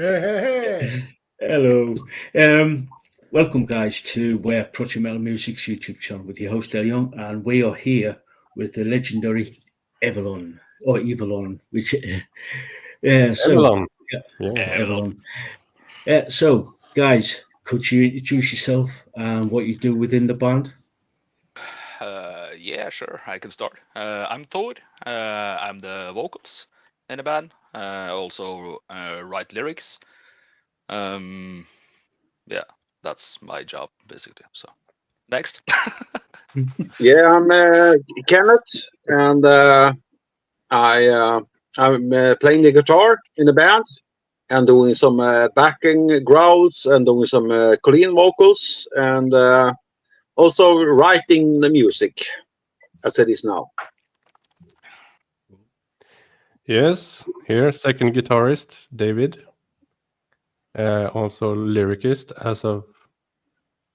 Hey. Hello. Welcome, guys, to Project Metal Music's YouTube channel with your host, Evilon, and we are here with the legendary Evilon, or Evilon, which, Evilon. Yeah. Evilon. So, guys, could you introduce yourself and what you do within the band? Yeah, sure. I can start. I'm Thor. I'm the vocals in the band. Also write lyrics. Yeah, that's my job basically. So next. Yeah, I'm Kenneth, and I'm playing the guitar in the band and doing some backing growls and doing some clean vocals and also writing the music as it is now. Yes, here, second guitarist, David. Also lyricist as of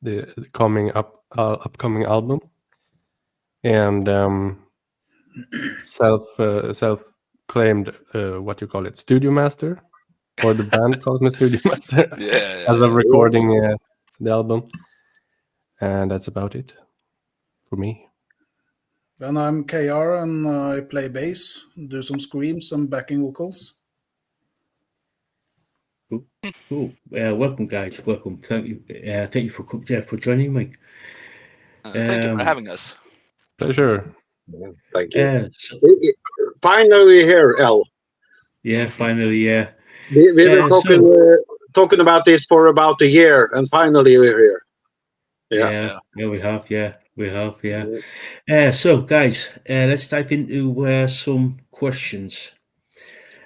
the upcoming album. And self-claimed, what you call it, studio master? Or the band calls me studio master as of recording the album. And that's about it for me. And I'm KR, and I play bass, do some screams and backing vocals. Cool. Welcome, guys. Welcome. Thank you for joining me. Thank you for having us. Pleasure. Yeah, thank you. So, finally here, El. yeah, finally, yeah. We were talking about this for about a year, and finally we're here. Yeah, we have. So, guys, let's dive into some questions.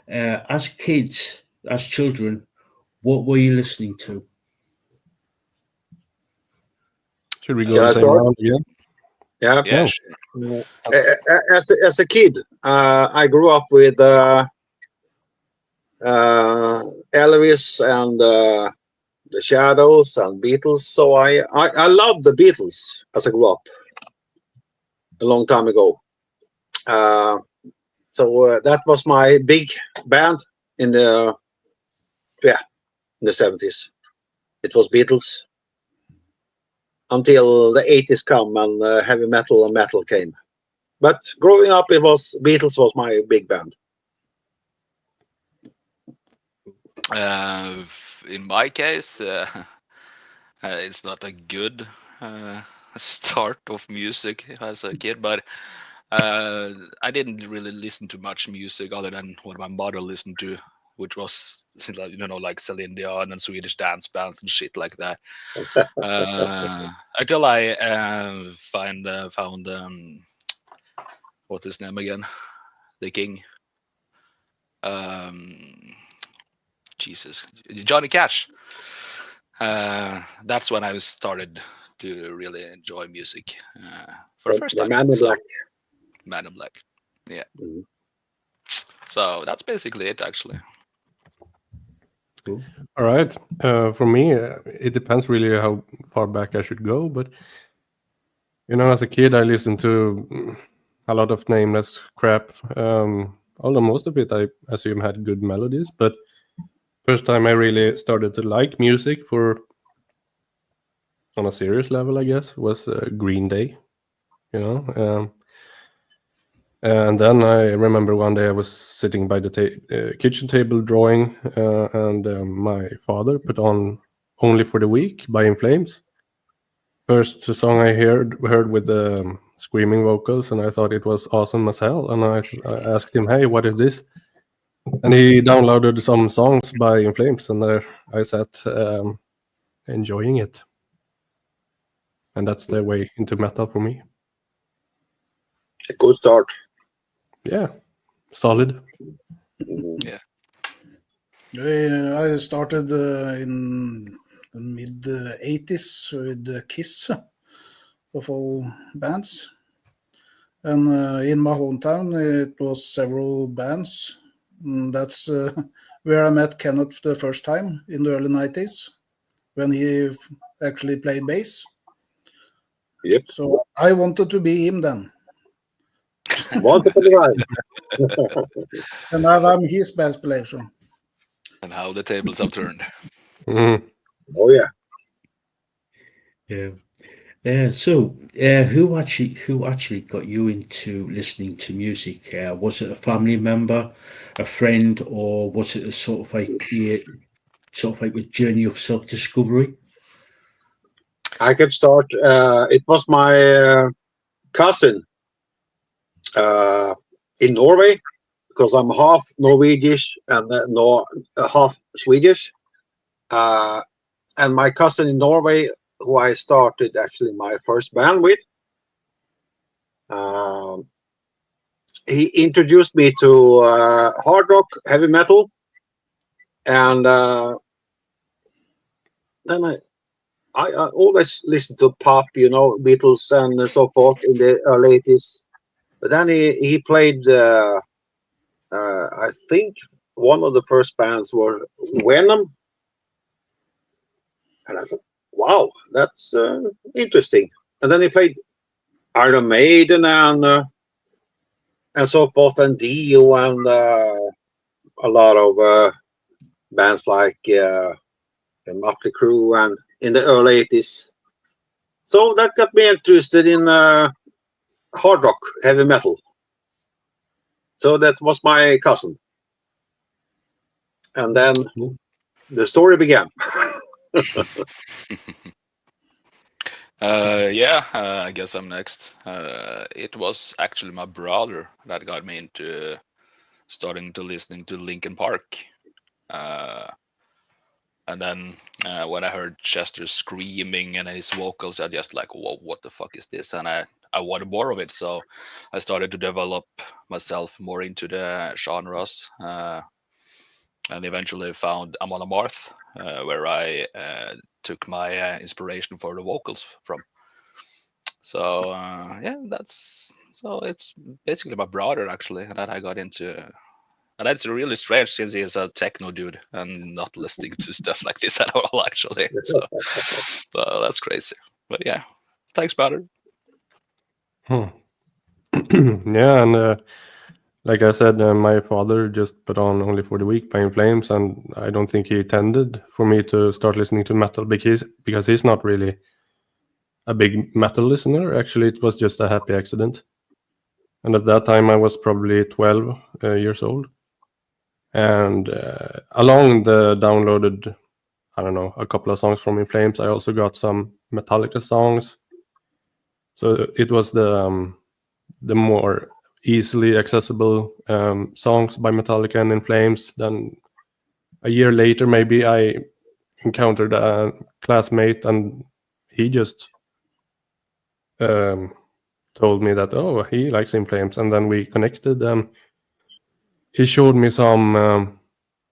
As kids, as children, what were you listening to? Should we go the same round again? Yeah. Yeah. Sure. As a kid, I grew up with Elvis and the Shadows and Beatles. So I loved the Beatles as I grew up a long time ago. So that was my big band in the 70s. It was Beatles until the 80s come and heavy metal and metal came. But growing up, Beatles was my big band. In my case, it's not a good start of music as a kid, but I didn't really listen to much music other than what my mother listened to, which was like Celine Dion and Swedish dance bands and shit like that. Until I found what's his name again, the King. Jesus, Johnny Cash. That's when I started to really enjoy music for the first time. Man in Black. Man in Black. Yeah. Mm-hmm. So that's basically it, actually. Cool. All right. For me, it depends really how far back I should go. But, as a kid, I listened to a lot of nameless crap. Although most of it, I assume, had good melodies. But first time I really started to like music on a serious level, I guess, was Green Day. And then I remember one day I was sitting by the kitchen table drawing, and my father put on "Only for the Weak" by In Flames. First song I heard with the screaming vocals, and I thought it was awesome as hell. And I asked him, "Hey, what is this?" And he downloaded some songs by In Flames, and there I sat enjoying it. And that's the way into metal for me. A good start. Yeah, solid. Yeah. I started in the mid 80s with Kiss, of all bands. And in my hometown, it was several bands. And that's where I met Kenneth the first time in the early 90s, when he actually played bass. Yep. So I wanted to be him then. Wonderful, right? And now I'm his bass player. So. And how the tables have turned. Mhm. Oh yeah. Yeah. So, who actually got you into listening to music? Was it a family member, a friend, or was it a sort of like a journey of self-discovery? I can start. It was my cousin in Norway, because I'm half Norwegian and half Swedish. And my cousin in Norway, who I started actually my first band with, he introduced me to hard rock, heavy metal, and then I always listened to pop, Beatles and so forth in the early 80s. But then he played, I think one of the first bands were Venom, and I thought, wow, that's interesting. And then he played Iron Maiden and so forth, and Dio, and a lot of bands like Motley Crue, and in the early 80s. So that got me interested in hard rock, heavy metal. So that was my cousin. And then the story began. I guess I'm next. It was actually my brother that got me into starting to listening to Linkin Park. And then when I heard Chester screaming and his vocals, I just like, whoa, what the fuck is this? And I wanted more of it, so I started to develop myself more into the genres, and eventually found Amon Amarth, where I took my inspiration for the vocals from. So it's basically my brother actually that I got into. And that's really strange since he's a techno dude and not listening to stuff like this at all, actually. So that's crazy. But yeah, thanks, brother. Yeah, and like I said, my father just put on Only for the Week by In Flames, and I don't think he intended for me to start listening to metal because he's not really a big metal listener. Actually, it was just a happy accident. And at that time, I was probably 12 years old. And along the downloaded, I don't know, a couple of songs from In Flames, I also got some Metallica songs. So it was the more easily accessible songs by Metallica and In Flames. Then a year later, maybe I encountered a classmate, and he just told me that, oh, he likes In Flames, and then we connected, and he showed me some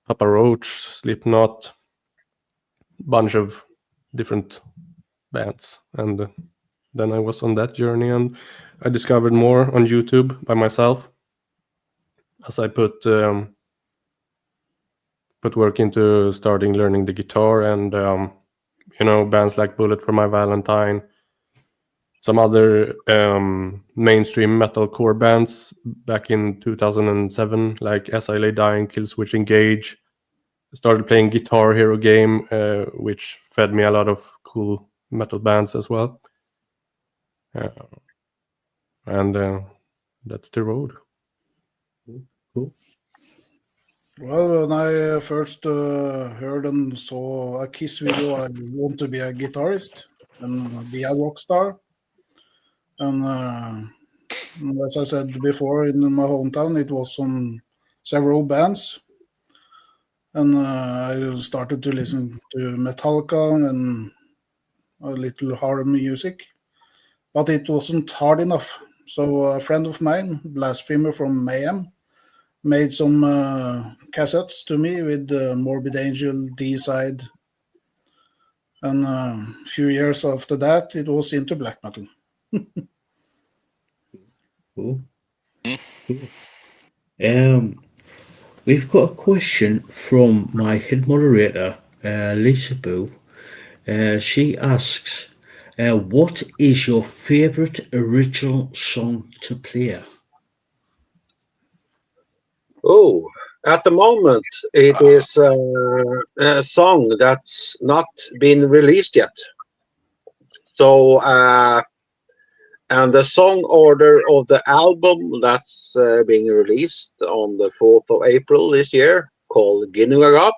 Papa Roach, Slipknot, bunch of different bands, and then I was on that journey, and I discovered more on YouTube by myself as I put work into starting learning the guitar, and bands like Bullet for My Valentine, some other mainstream metalcore bands back in 2007, like As I Lay Dying, Killswitch Engage. I started playing Guitar Hero game, which fed me a lot of cool metal bands as well. And that's the road. Cool. Well, when I first heard and saw a Kiss video, I want to be a guitarist and be a rock star. And as I said before, in my hometown, it was on several bands. And I started to listen to Metallica and a little hard music. But it wasn't hard enough. So a friend of mine, Blasphemer from Mayhem, made some cassettes to me with Morbid Angel, D-side. And a few years after that, it was into black metal. Cool. We've got a question from my head moderator, Lisaboo. She asks, what is your favorite original song to play? Oh, At the moment, it is a song that's not been released yet. So, and the song order of the album that's being released on the 4th of April this year, called Ginnungagap.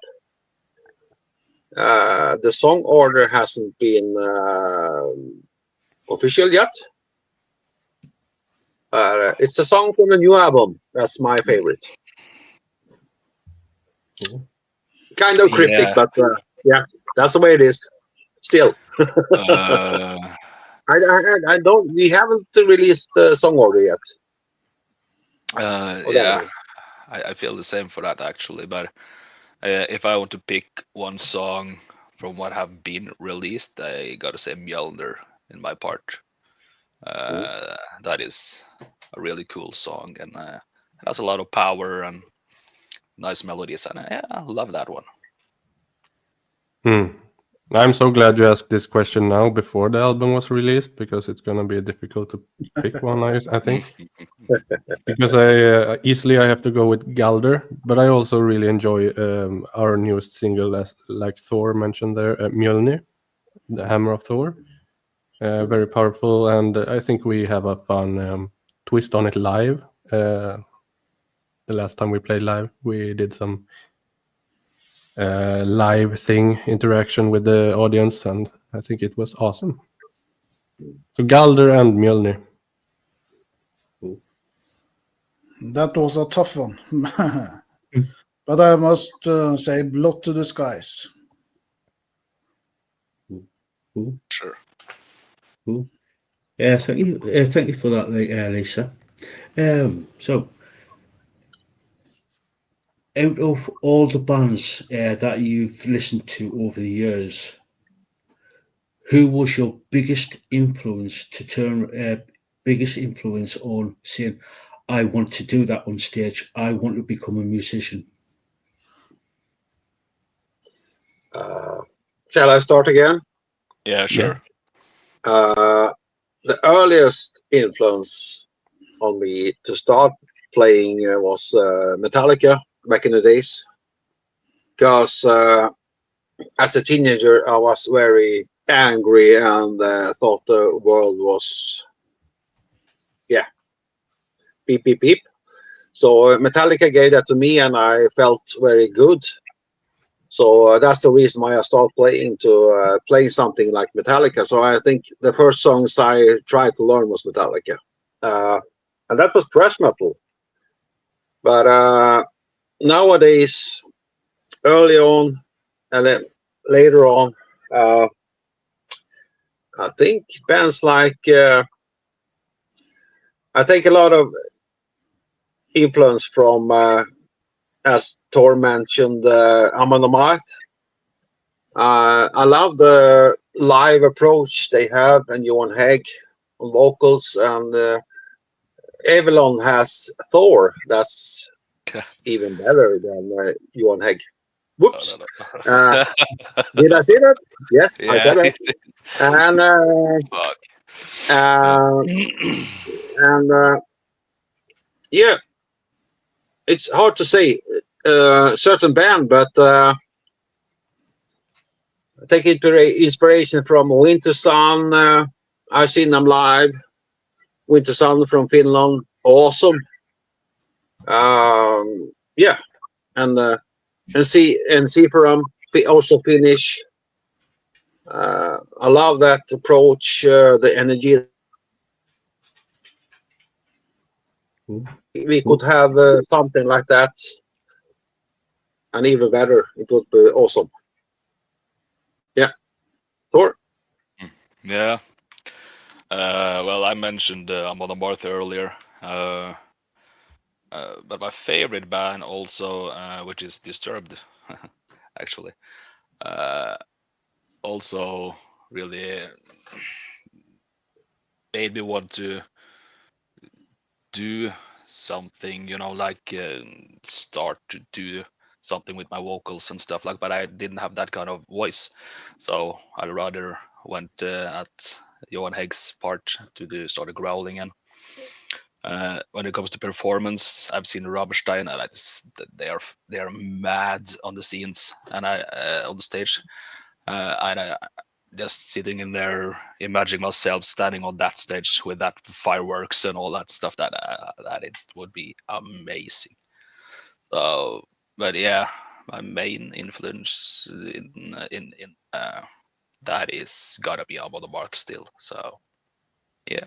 The song order hasn't been official yet. It's a song from the new album. That's my favorite. Cool. Kind of cryptic, Yeah. but yeah, that's the way it is. Still, Uh, I don't. We haven't released the song order yet. yeah, I feel the same for that actually. But if I want to pick one song from what have been released, I gotta say Mjolnir in my part. That is a really cool song, and it has a lot of power and nice melodies, and yeah, I love that one. I'm so glad you asked this question now before the album was released, because it's gonna be difficult to pick one. I think because I have to go with Galder, but I also really enjoy our newest single, as like Thor mentioned there, Mjolnir, the Hammer of Thor. Very powerful, and I think we have a fun twist on it live. The last time we played live, we did some live thing interaction with the audience, and I think it was awesome. So Galder and Mjolnir. That was a tough one. But I must say Blood to the Skies. Cool. Sure. Cool. Thank you for that, Lisa. So, out of all the bands that you've listened to over the years, who was your biggest influence on saying, "I want to do that on stage. I want to become a musician"? Shall I start again? Yeah, sure. The earliest influence on me to start playing was Metallica back in the days. Because as a teenager, I was very angry and thought the world was, yeah, beep, beep, beep. So Metallica gave that to me, and I felt very good. So that's the reason why I started playing something like Metallica. So I think the first songs I tried to learn was Metallica, and that was thrash metal. But nowadays, early on and then later on, I think bands like I take a lot of influence from, as Thor mentioned, Amon Amarth. I love the live approach they have, and Johan Hägg on vocals, and Evilon has Thor. That's Okay. even better than Johan Hägg. Whoops. No. Did I say that? Yes, I Yeah. said that. And Fuck. and yeah, it's hard to say certain band, but I take inspiration from Winter Sun. I've seen them live. Winter Sun from Finland, awesome. Yeah, and see from also Finnish. I love that approach, the energy. We could have something like that, and even better, it would be awesome. Yeah, Thor. Yeah. Well, I mentioned Amon Amarth earlier, but my favorite band also, which is Disturbed, actually, also really made me want to do something, like start to do something with my vocals and stuff like. But I didn't have that kind of voice, so I rather went at Johan Hägg's part to do started growling and When it comes to performance, I've seen Rammstein, and they are mad on the scenes and on the stage. I just sitting in there, imagining myself standing on that stage with that fireworks and all that stuff. That it would be amazing. So, but yeah, my main influence in that is gotta be Amon the Mark still. So yeah.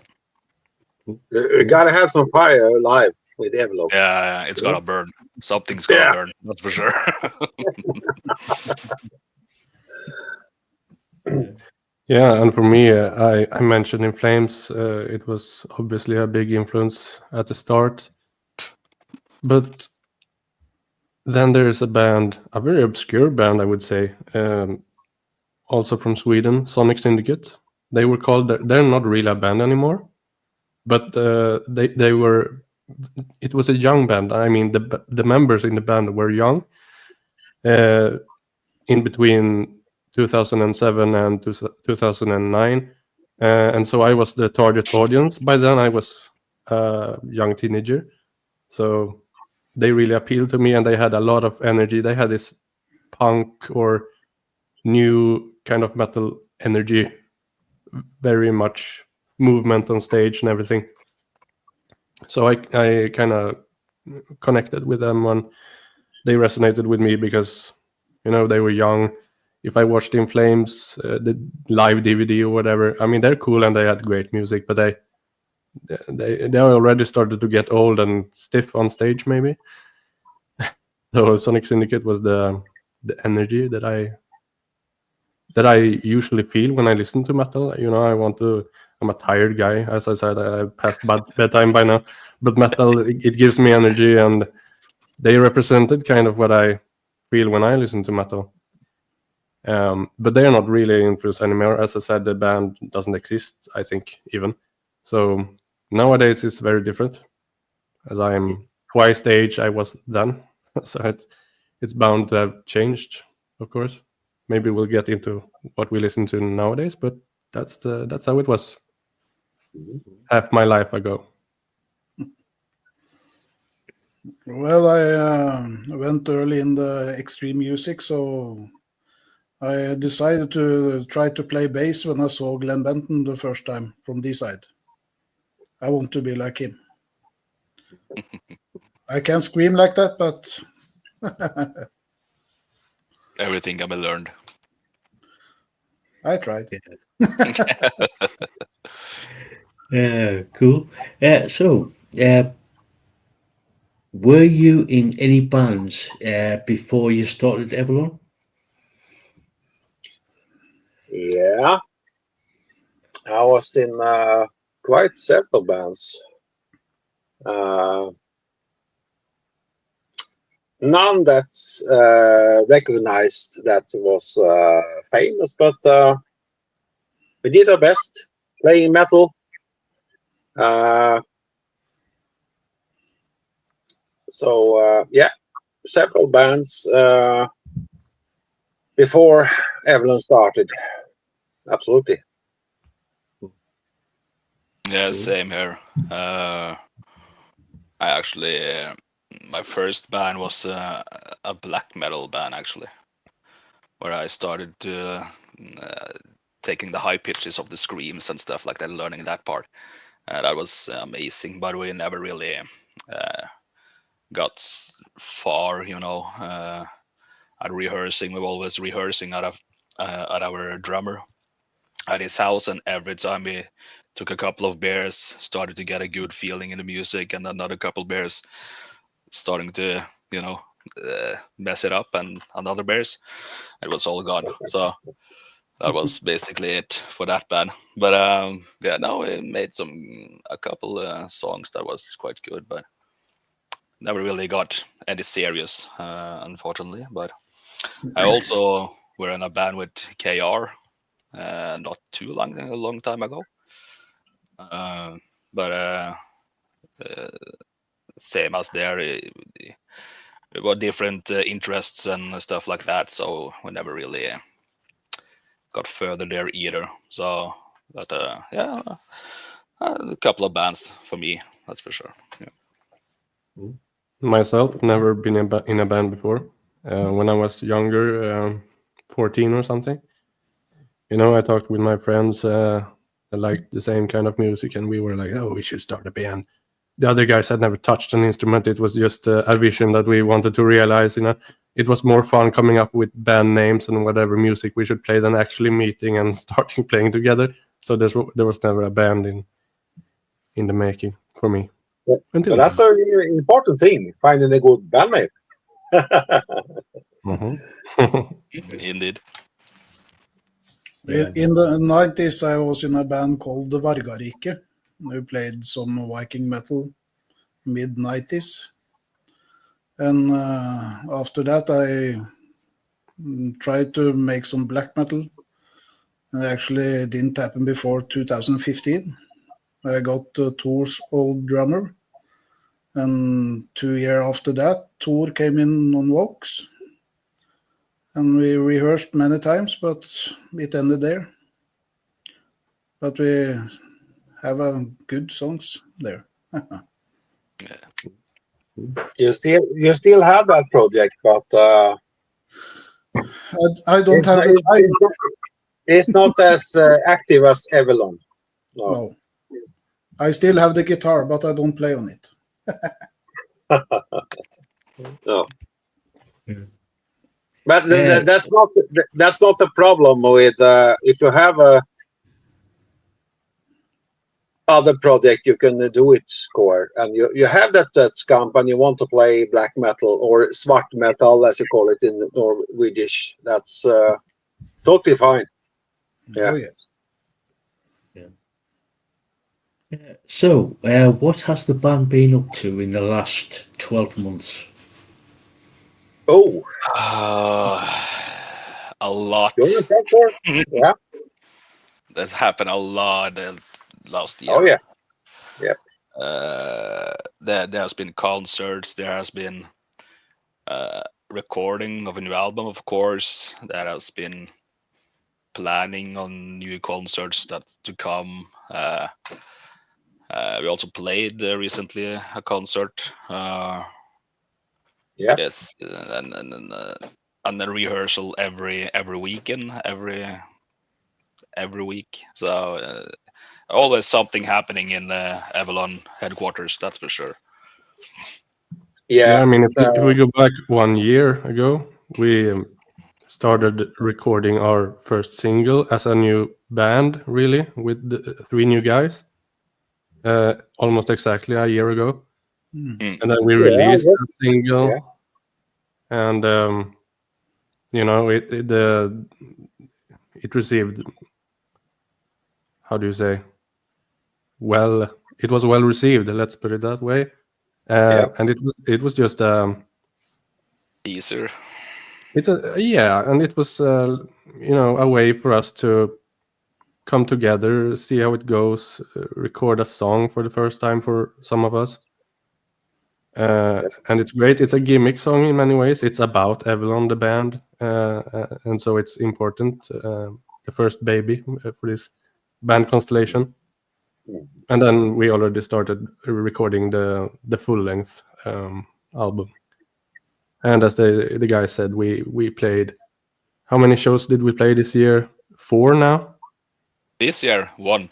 You gotta have some fire live with Evilon. Yeah, it's Yeah. gonna burn. Something's gonna Yeah. burn, that's for sure. Yeah, and for me, I mentioned In Flames. It was obviously a big influence at the start, but then there is a band, a very obscure band, I would say, also from Sweden, Sonic Syndicate. They were called. They're not really a band anymore, but they were. It was a young band. I mean, the members in the band were young. In between 2007 and 2009. And so I was the target audience. By then I was a young teenager. So they really appealed to me, and they had a lot of energy. They had this punk or new kind of metal energy, very much movement on stage and everything. So I kind of connected with them, and they resonated with me because, they were young. If I watched In Flames, the live DVD or whatever, I mean, they're cool and they had great music, but they already started to get old and stiff on stage, maybe. So Sonic Syndicate was the energy that I usually feel when I listen to metal. I'm a tired guy, as I said. I passed bedtime by now, but metal, it gives me energy, and they represented kind of what I feel when I listen to metal. But they are not really influenced anymore. As I said, the band doesn't exist, I think, even. So nowadays it's very different, as I am twice the age I was then. So it's bound to have changed, of course. Maybe we'll get into what we listen to nowadays, but that's how it was half my life ago. Well, I went early in the extreme music, so I decided to try to play bass when I saw Glenn Benton the first time from this side. I want to be like him. I can't scream like that, but Everything can be learned. I tried. Cool. Were you in any bands before you started Evilon? Yeah, I was in quite several bands. None that's recognized that was famous, but we did our best playing metal. Yeah, several bands before Evilon started. Absolutely. Yeah, same here. I actually, my first band was a black metal band, actually, where I started to taking the high pitches of the screams and stuff like that, learning that part. That was amazing, but we never really got far, at rehearsing. We were always rehearsing at our drummer at his house, and every time we took a couple of beers, started to get a good feeling in the music, and another couple beers starting to mess it up, and another beers, it was all gone. So that was basically it for that band. But yeah, now we made a couple songs that was quite good, but never really got any serious, unfortunately. But I also were in a band with KR not too long, a long time ago. But same as there, it were different interests and stuff like that. So we never really got further there either. So, but yeah, a couple of bands for me That's for sure. Yeah. Myself, never been in a band before. When I was younger, 14 or something, I talked with my friends that liked the same kind of music, and we were like, oh, we should start a band. The other guys had never touched an instrument. It was just a vision that we wanted to realize. It was more fun coming up with band names and whatever music we should play than actually meeting and starting playing together. So there was never a band in the making for me. But Until that's an important thing, finding a good band name. Indeed. Yeah. In the 90s, I was in a band called the Vargarike. We played some Viking metal mid-90s. And after that, I tried to make some black metal. And actually, it didn't happen before 2015. I got Thor's old drummer. And 2 years after that, Thor came in on vocals. And we rehearsed many times, but it ended there. But we have good songs there. You still have that project, but I don't have the time. it's not as active as Evilon. No. I still have the guitar, but I don't play on it. No. Yeah. But Yeah. that's not the problem with if you have a other project you can do it score, and you have that scamp and you want to play black metal or svart metal as you call it in Norwegish. That's totally fine. Yeah. Oh, yes. So, what has the band been up to in the last 12 months? Oh, A lot. you want to start for? Yeah. That's happened a lot last year. Oh yeah. Yeah. There has been concerts. There has been recording of a new album, of course. There has been planning on new concerts that to come. We also played recently a concert. Yeah. Yes, and a rehearsal every weekend, every week. So always something happening in the Evilon headquarters. That's for sure. Yeah. I mean, if we go back 1 year ago, we started recording our first single as a new band, really, with the 3 new guys, almost exactly a year ago. And then we released that single, and it received, how do you say? Well, it was well received. Let's put it that way. And it was just Easier. and it was a way for us to come together, see how it goes, record a song for the first time for some of us. And it's great. It's a gimmick song in many ways. It's about Evilon, the band, and so it's important. The first baby for this band constellation. And then we already started recording the full length album. And as the guy said, we played. How many shows did we play this year? 4 now. This year, 1.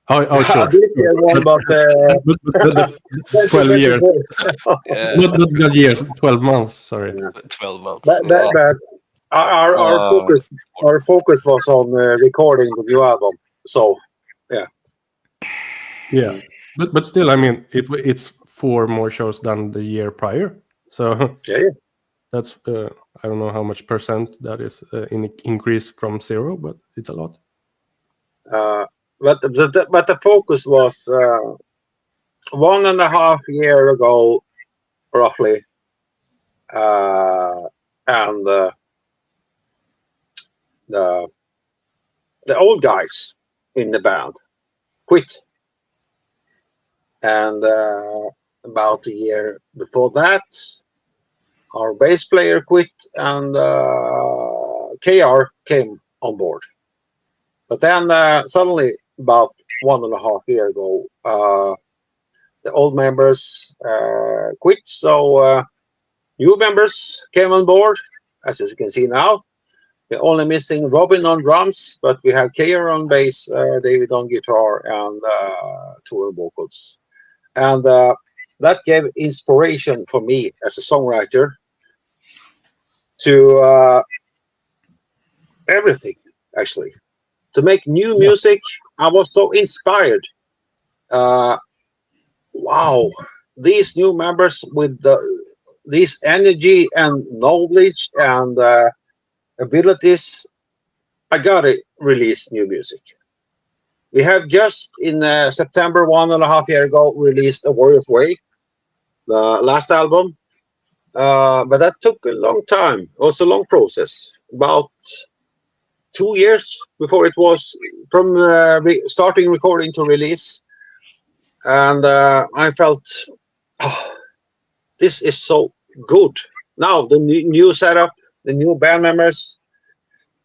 Oh, sure. This year one, but the 12 years. Not the years, 12 months. Sorry. 12 months. But our focus was on recording the new album. So yeah, but still, I mean, it's 4 more shows than the year prior. So that's I don't know how much percent that is in increase from 0, but it's a lot. But the focus was 1.5 years ago, roughly, and the old guys in the band quit, and about a year before that, our bass player quit, and KR came on board. But then suddenly, about 1.5 years ago, the old members quit, so new members came on board. As you can see now, we're only missing Robin on drums, but we have Keir on bass, David on guitar, and two on vocals. And that gave inspiration for me as a songwriter to everything, actually. To make new music, I was so inspired. Wow, these new members with this energy and knowledge and abilities, I gotta release new music. We have just in September 1.5 years ago released A Warrior's Way, the last album, but that took a long time. It was a long process, about 2 years before it was from starting recording to release. And I felt, oh, this is so good. Now the new setup, the new band members,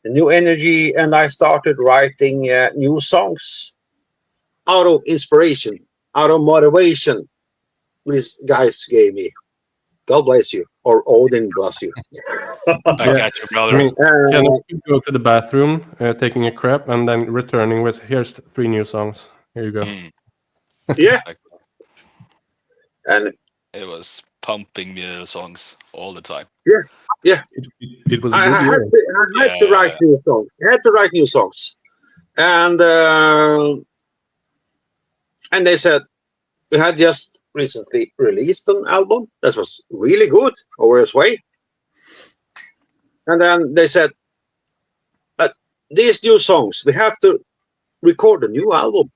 the new energy, and I started writing new songs out of inspiration, out of motivation these guys gave me. God bless you, or Odin bless you. I got you, I brother. mean, can you go to the bathroom, taking a crap, and then returning with, here's 3 new songs. Here you go. Mm. Yeah, Like, and it was pumping me songs all the time. It was a I good had, year. I had to write new songs. I had to write new songs, and they said we had just recently released an album that was really good, Over His Way, and then they said these new songs we have to record a new album.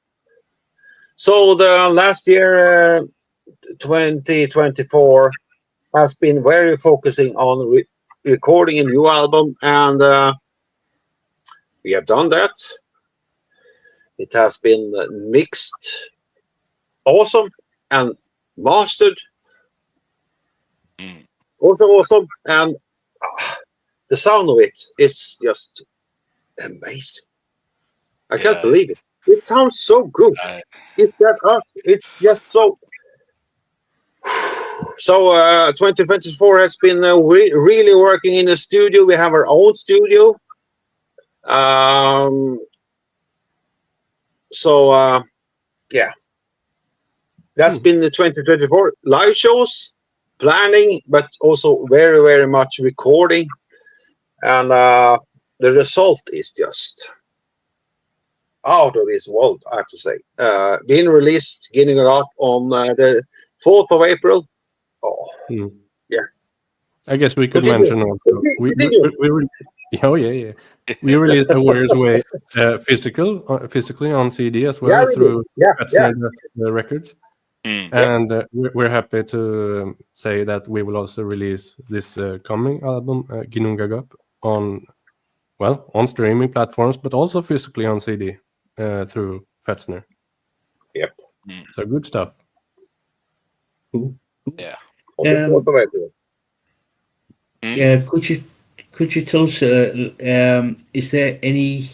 So the last year, 2024, has been very focusing on recording a new album, and we have done that. It has been mixed awesome and mastered also awesome, and the sound of it is just amazing. I can't believe it. It sounds so good. It's that us. It's just so. So 2024 has been really working in the studio. We have our own studio. Yeah, that's been the 2024 live shows, planning, but also very much recording, and the result is just out of this world, I have to say. Being released, getting it up on the 4th of April. Oh, yeah. I guess we could Continue. mention also. We released A Warrior's Way physically on CD as well through the records. And we're happy to say that we will also release this coming album, Ginungagap, on streaming platforms, but also physically on CD through Fetzner. Yep. So good stuff. Yeah. Yeah, could you tell us, is there any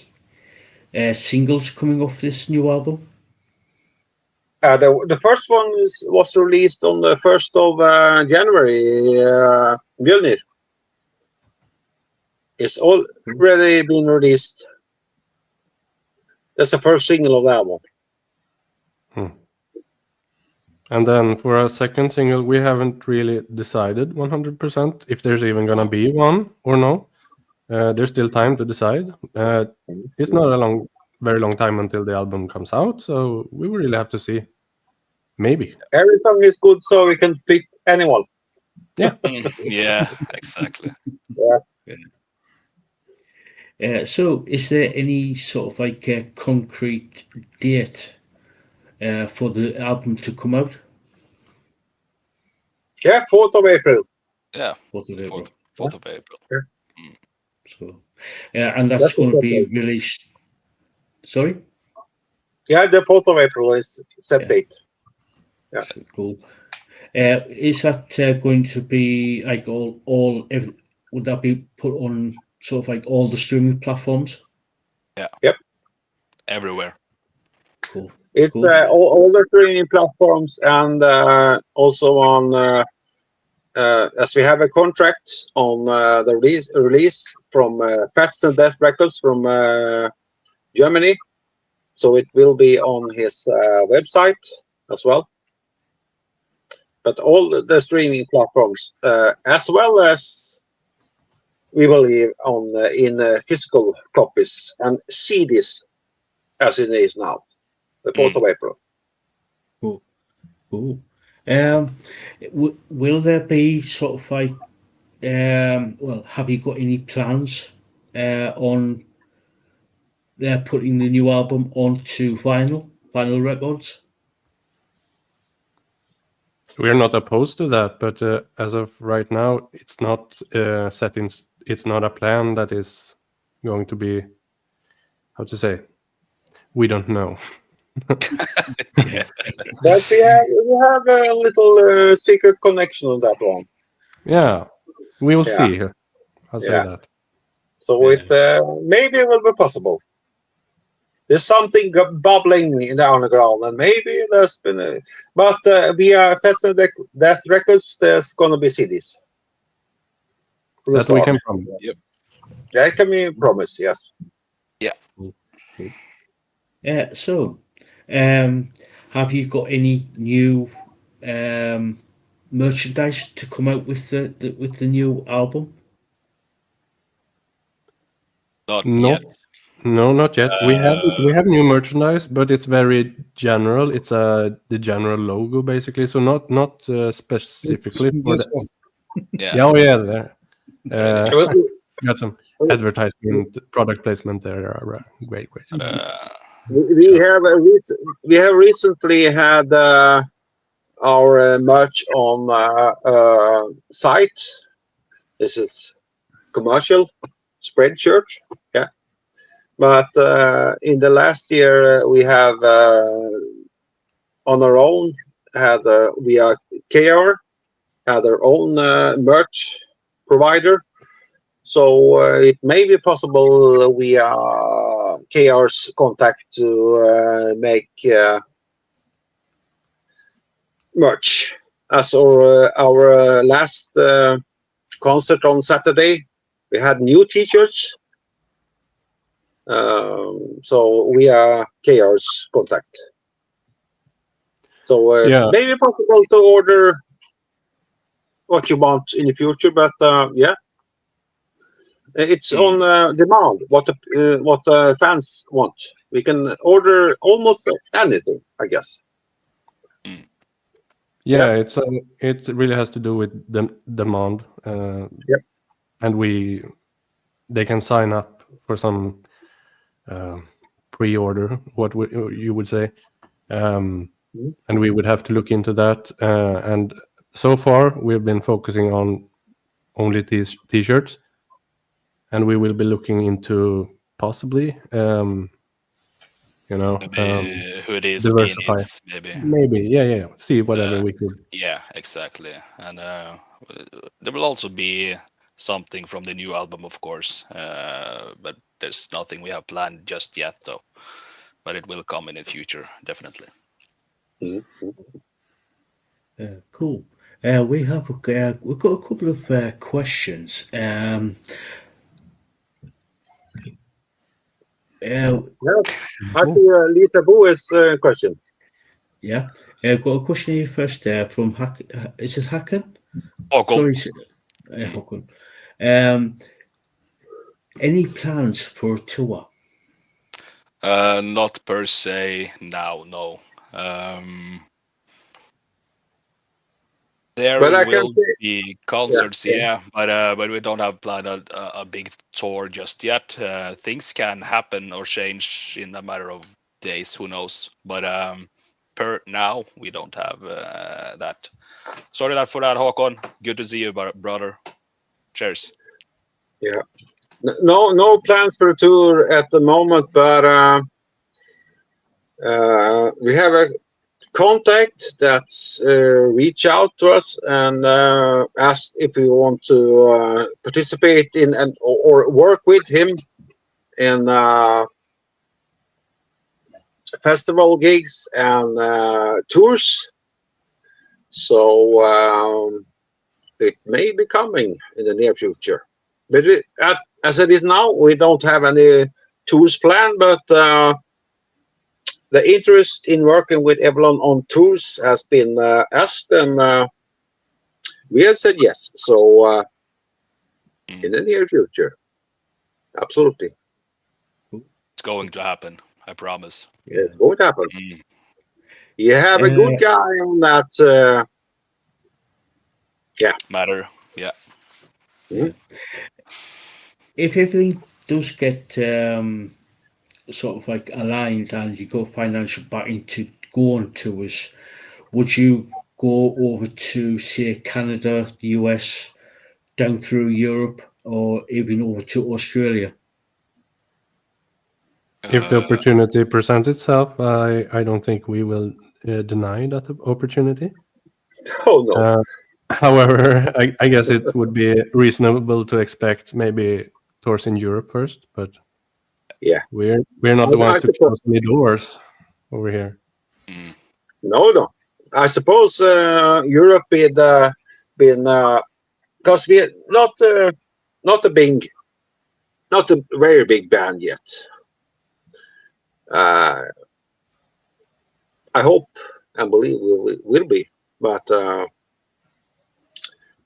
singles coming off this new album? The first one was released on the 1st of January. Mjolnir. It's already been released. That's the first single of the album. And then for our second single, we haven't really decided 100% if there's even gonna be one or no. There's still time to decide. It's not a very long time until the album comes out, so we will really have to see. Maybe every song is good, so we can pick anyone. Yeah. Yeah, exactly. So, is there any sort of like a concrete date for the album to come out? Yeah, 4th of April. Yeah, 4th of April. 4th of April. So, and that's going to be released. Sorry. Yeah, the 4th of April is set date. Yeah. Cool. Is that going to be like would that be put on sort of like all the streaming platforms? Yeah. Yep. Everywhere. Cool. It's Cool. all the streaming platforms, and also on as we have a contract on the release from Fats and Death Records from Germany, so it will be on his website as well. But all the streaming platforms, as well as we believe on in physical copies and CDs, as it is now, the 4th of April. Cool. Cool. Will there be sort of like, well, have you got any plans on putting the new album onto vinyl records? We're not opposed to that, but as of right now, it's not set in. It's not a plan that is going to be. How to say? We don't know. Yeah. But we have a little secret connection on that one. Yeah, we will Yeah. see. I'll say Yeah. that. So it maybe it will be possible. There's something bubbling in the underground, and maybe there's been but via Fast and Death Records, there's gonna be CDs. That we can promise. That can be promised, yes. So, have you got any new merchandise to come out with the new album? Not No. yet. No, not yet. We have new merchandise, but it's very general. It's the general logo basically, so not specifically for This the. one. Yeah, oh yeah, there. We Got some advertisement, product placement there. Great. we have recently had our merch on site. This is commercial spread shirt, yeah. But in the last year, we have on our own had we are KR had our own merch provider. So it may be possible we are KR's contact to make merch. As our last concert on Saturday, we had new T-shirts. So we are KR's contact. So maybe possible to order what you want in the future, but yeah, it's on demand. What the fans want, we can order almost anything, I guess. Yeah, it really has to do with the demand. And they can sign up for some pre-order, you would say, and we would have to look into that. And so far, we've been focusing on only T-shirts, and we will be looking into possibly, hoodies, diversify. beanies, maybe. Maybe, yeah. See whatever we could. Yeah, exactly. And there will also be something from the new album, of course. But there's nothing we have planned just yet, though. But it will come in the future, definitely. Cool. We've got a couple of questions. I think Lisaboo is a question. Yeah, I've got a question here first from is it Hakan? Håkon. Sorry, Håkon. Any plans for a tour? Not per se now, no. There will be concerts, but we don't have planned a big tour just yet. Things can happen or change in a matter of days, who knows? But per now, we don't have that. Sorry for that, Håkon. Good to see you, brother. Cheers. Yeah. No plans for a tour at the moment, but we have a contact that's reach out to us and asked if we want to participate in or work with him in festival gigs and tours. So it may be coming in the near future. But as it is now, we don't have any tours planned, but the interest in working with Evilon on tours has been asked, and we have said yes. So in the near future, absolutely. It's going to happen. I promise. It's going to happen. Mm. You have a good guy on that. Matter. Yeah. If everything does get sort of like aligned and you got financial backing to go on tours, would you go over to, say, Canada, the US, down through Europe, or even over to Australia? If the opportunity presents itself, I don't think we will deny that opportunity. Oh no. However, I guess it would be reasonable to expect maybe tours in Europe first, but Yeah, we're not the ones to close any doors over here. no. I suppose Europe had been because we're not a very big band yet. I hope and believe we will be, but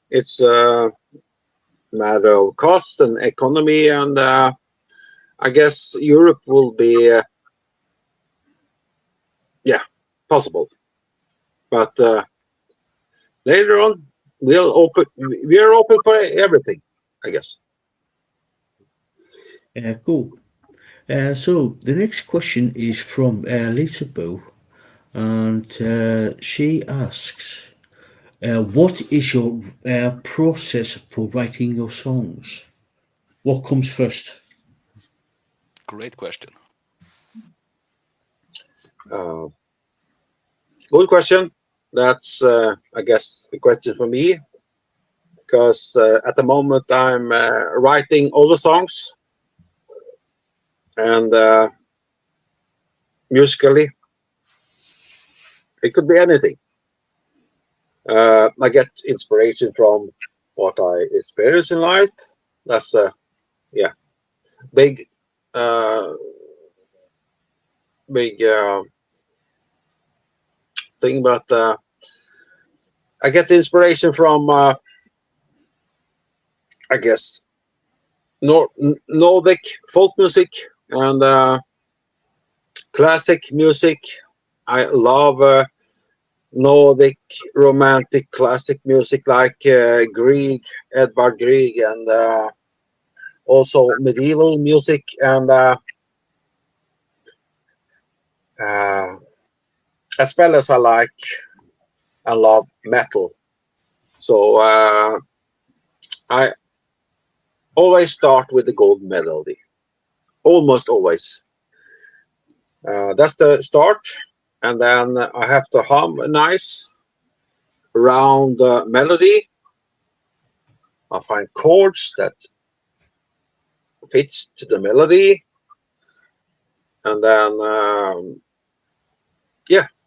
it's a matter of cost and economy, and I guess Europe will be possible. But later on, we are open for everything, I guess. Cool. So the next question is from Lisaboo, and she asks, what is your process for writing your songs? What comes first? Great question. Good question. That's, I guess, a question for me, because at the moment I'm writing all the songs, and musically, it could be anything. I get inspiration from what I experience in life. That's a big thing, but I get the inspiration from I guess Nordic folk music and classic music. I love Nordic romantic classic music like Grieg, Edvard Grieg, and also medieval music, and as well as I love metal. So I always start with the golden melody, almost always. That's the start, and then I have to hum a nice round melody. I find chords that fits to the melody, and then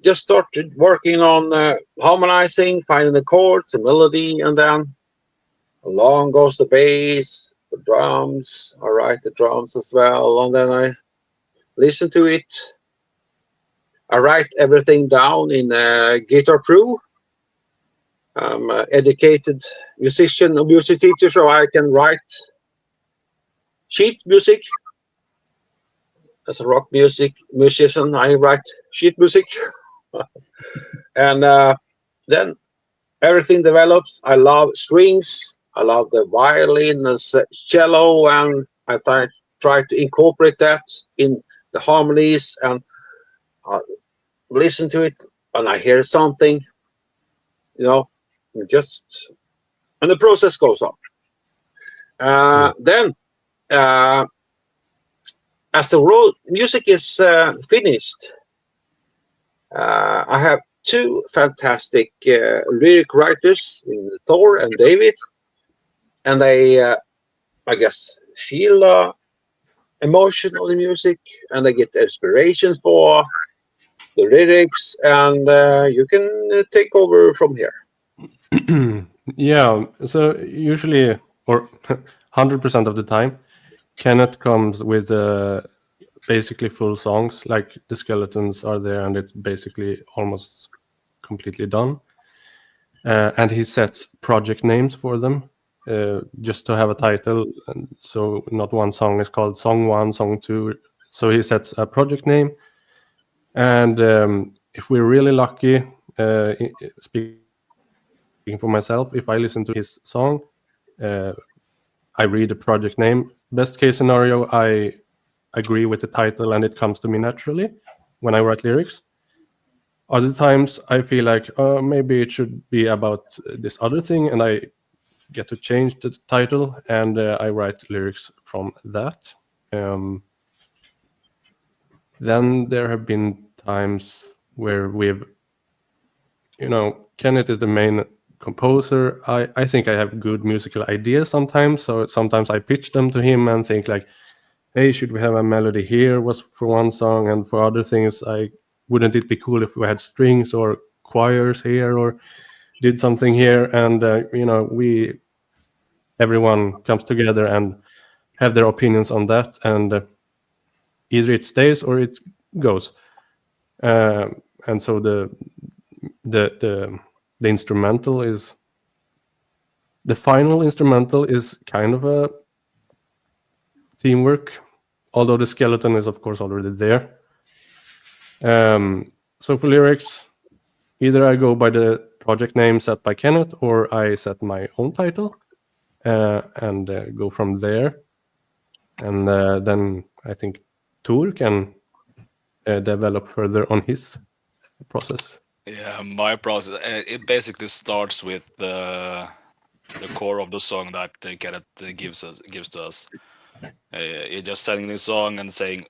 just started working on harmonizing, finding the chords, the melody, and then along goes the bass, the drums. I write the drums as well, and then I listen to it. I write everything down in Guitar Pro. I'm an educated musician, a music teacher, so I can write sheet music. As a rock musician, I write sheet music. And then everything develops. I love strings. I love the violin and cello, and I try to incorporate that in the harmonies, and listen to it, and I hear something, and the process goes on. Then, as the music is finished, I have two fantastic lyric writers, Thor and David, and they, I guess, feel emotion of the music, and I get inspiration for the lyrics, and you can take over from here. Yeah, so usually, or 100% of the time, Kenneth comes with basically full songs, like the skeletons are there and it's basically almost completely done. And he sets project names for them just to have a title. And so not one song is called Song 1, Song 2. So he sets a project name. And if we're really lucky, speaking for myself, if I listen to his song, I read the project name. Best case scenario, I agree with the title and it comes to me naturally when I write lyrics. Other times I feel like maybe it should be about this other thing, and I get to change the title and I write lyrics from that. Then there have been times where Kenneth is the main composer. I think I have good musical ideas sometimes, so sometimes I pitch them to him and think like, hey, should we have a melody here was for one song, and for other things wouldn't it be cool if we had strings or choirs here or did something here, and everyone comes together and have their opinions on that, and either it stays or it goes. And so the instrumental is the final instrumental is kind of a teamwork, although the skeleton is of course already there. So for lyrics, either I go by the project name set by Kenneth or I set my own title and go from there. And then I think Tor can develop further on his process. Yeah, my process, it basically starts with the core of the song that Kenneth gives to us. You're just sending the song and saying,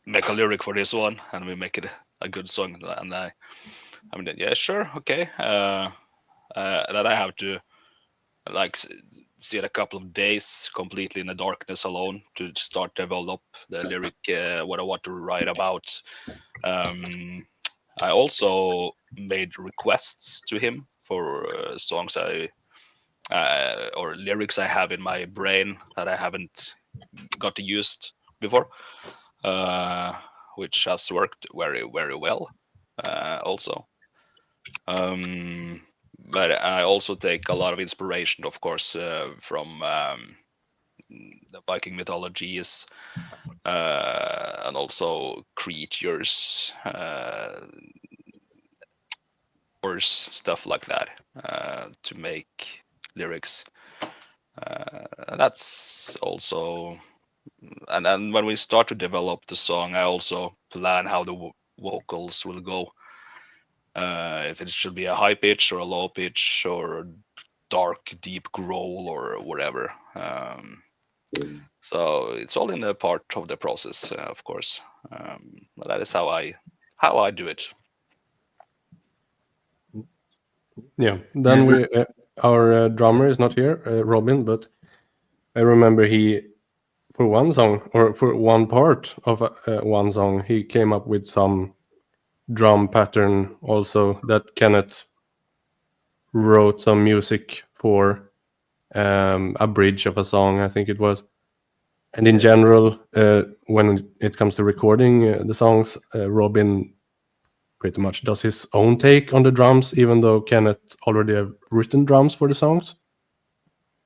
make a lyric for this one, and we make it a good song. And I mean, yeah, sure, okay. Then I have to like sit a couple of days completely in the darkness alone to start develop the lyric, what I want to write about. I also made requests to him for songs or lyrics I have in my brain that I haven't got to use before, which has worked very, very well also. But I also take a lot of inspiration, of course, from the Viking mythologies and also creatures, or stuff like that, to make lyrics. That's also, and then when we start to develop the song, I also plan how the vocals will go. If it should be a high pitch or a low pitch or a dark, deep growl or whatever. So it's all in a part of the process, of course. But that is how I do it. Yeah. Then our drummer is not here, Robin, but I remember for one song or for one part of one song, he came up with some drum pattern also that Kenneth wrote some music for, a bridge of a song, I think it was. And in general, when it comes to recording the songs, Robin pretty much does his own take on the drums, even though Kenneth already have written drums for the songs.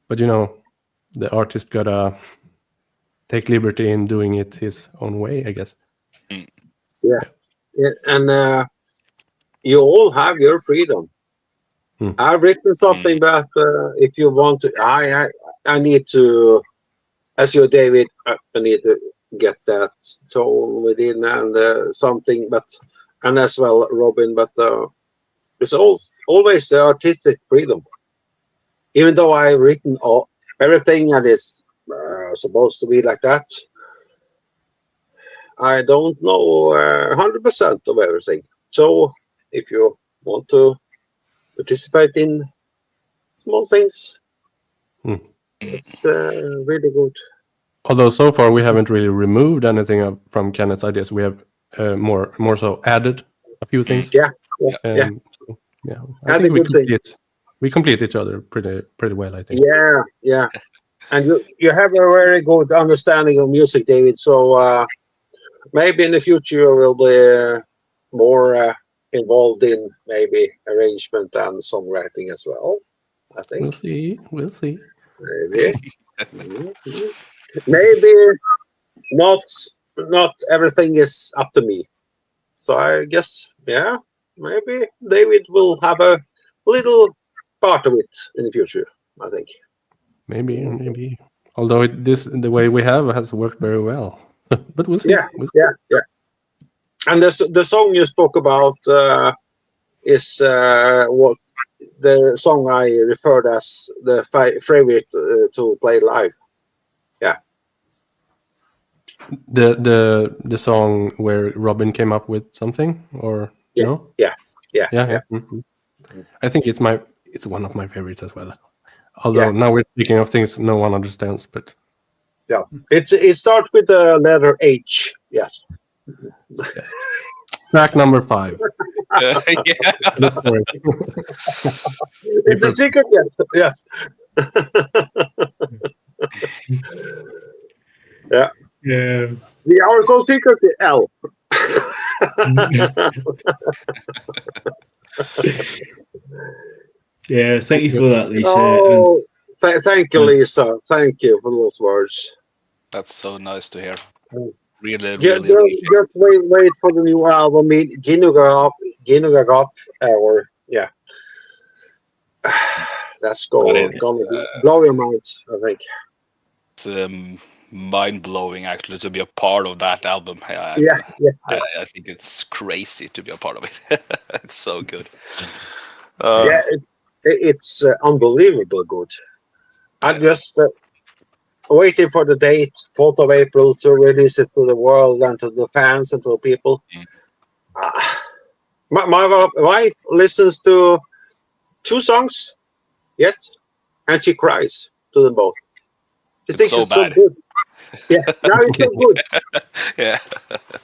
But the artist gotta take liberty in doing it his own way, I guess. Yeah, and you all have your freedom. I've written something, but if you want to, I need to, as you, David, I need to get that tone within and something, and as well, Robin, but it's always the artistic freedom. Even though I've written everything and it's supposed to be like that, I don't know 100% of everything. So if you want to participate in small things, it's really good. although so far we haven't really removed anything from Kenneth's ideas, we have more so added a few things. Yeah. So, yeah. I Add think the good things. we complete each other pretty well, I think. Yeah. And you have a very good understanding of music, David. So maybe in the future you will be more involved in maybe arrangement and songwriting as well. I think We'll see. maybe. Maybe not everything is up to me. So I guess maybe David will have a little part of it in the future. I think. Maybe. Although the way we have has worked very well, but we'll see. Yeah. And the song you spoke about is what the song I referred as the favorite to play live. Yeah. The song where Robin came up with something, or no? Yeah. Mhm. I think it's one of my favorites as well. Although now we're speaking of things no one understands, but yeah, it starts with the letter H. Yes. Track number 5. Yeah. Look for it. It's a secret. Yes. Yeah. Yeah. We are so secret. L. Yeah, thank you for that, Lisa. Oh, thank you, Lisa. Thank you for those words. That's so nice to hear. Really, Yeah, really. just wait for the new album, Ginugagap, or yeah. That's gonna blow your minds, I think. It's mind blowing actually to be a part of that album. I think it's crazy to be a part of it. It's so good. It's unbelievable good. I'm just waiting for the date, 4th of April, to release it to the world and to the fans and to the people. My wife listens to 2 songs yet, and she cries to them both. She thinks it's so good. Yeah, now it's so good. Yeah.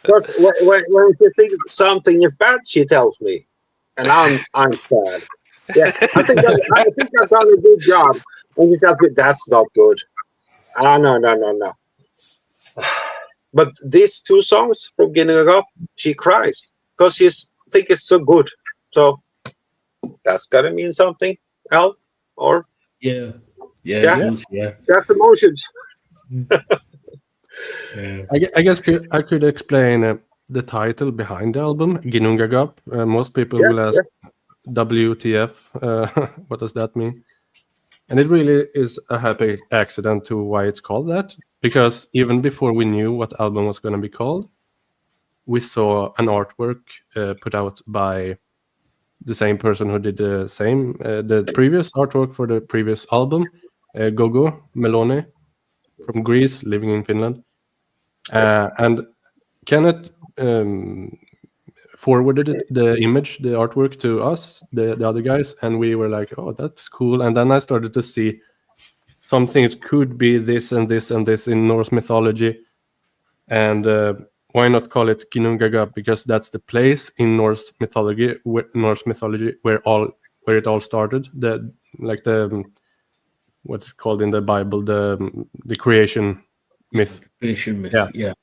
Because when she thinks something is bad, she tells me, and I'm sad. Yeah, I think I've done a good job. And she tells me that's not good. No. But these 2 songs from Beginning Up, she cries because she thinks it's so good. So that's gotta mean something, Al, or Yeah. That's emotions. I guess I could explain the title behind the album, Ginungagap. Most people will ask, WTF, what does that mean? And it really is a happy accident to why it's called that, because even before we knew what album was going to be called, we saw an artwork put out by the same person who did the previous artwork for the previous album, Gogo Meloni from Greece, living in Finland. And Kenneth forwarded the image, the artwork, to us, the other guys, and we were like, oh, that's cool. And then I started to see some things could be this and this and this in Norse mythology, and why not call it Ginnungagap, because that's the place in Norse mythology where it all started, what's it called in the Bible, the creation myth. Creation myth, yeah.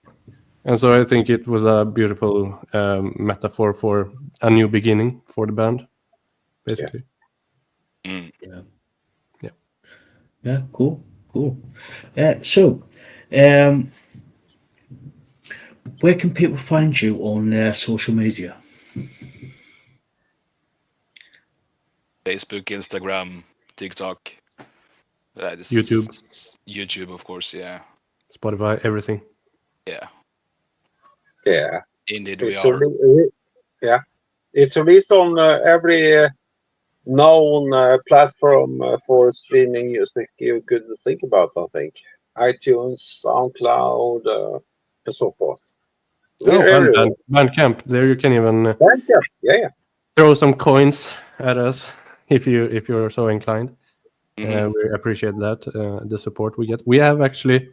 And so I think it was a beautiful metaphor for a new beginning for the band, basically. Yeah, cool. So, where can people find you on social media? Facebook, Instagram, TikTok. YouTube, of course, yeah. Spotify, everything. Yeah. Indeed, we are. It's released on every known platform for streaming music you could think about, I think. iTunes, SoundCloud, and so forth. And Bandcamp. There you can even Bandcamp, throw some coins at us if you're so inclined. We appreciate that, the support we get. We have actually